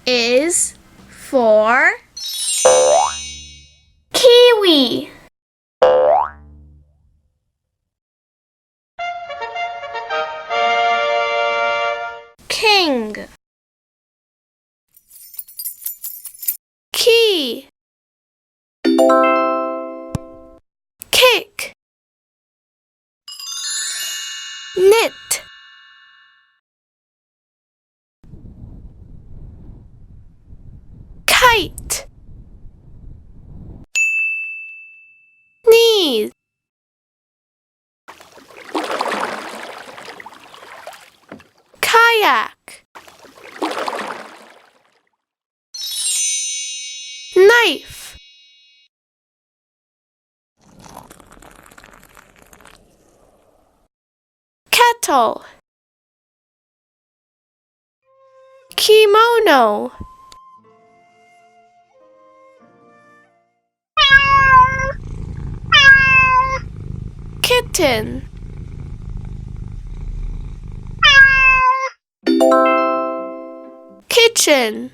is for Kiwi. King. Key. Kick. Knit. Kite. Sneeze. Kayak. Knife. Kettle. Kimono. Kitten. Kitchen.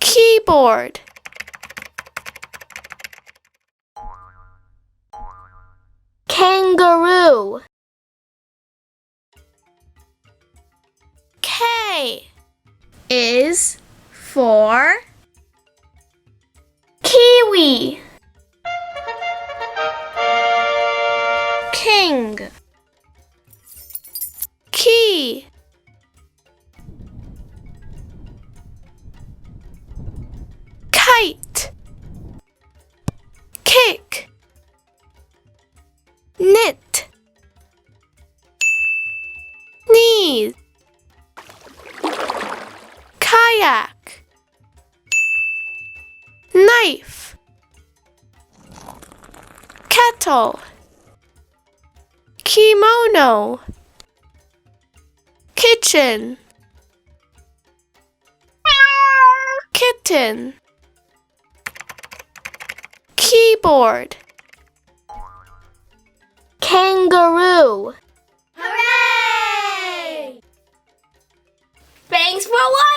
Keyboard. Kangaroo. K is for Kiwi. King. Key. Kite. Kick. Knit. Sneeze. Kayak. Knife. Kettle. Kimono. Kitchen. Kitten. Keyboard. Kangaroo. Hooray! Thanks for watching!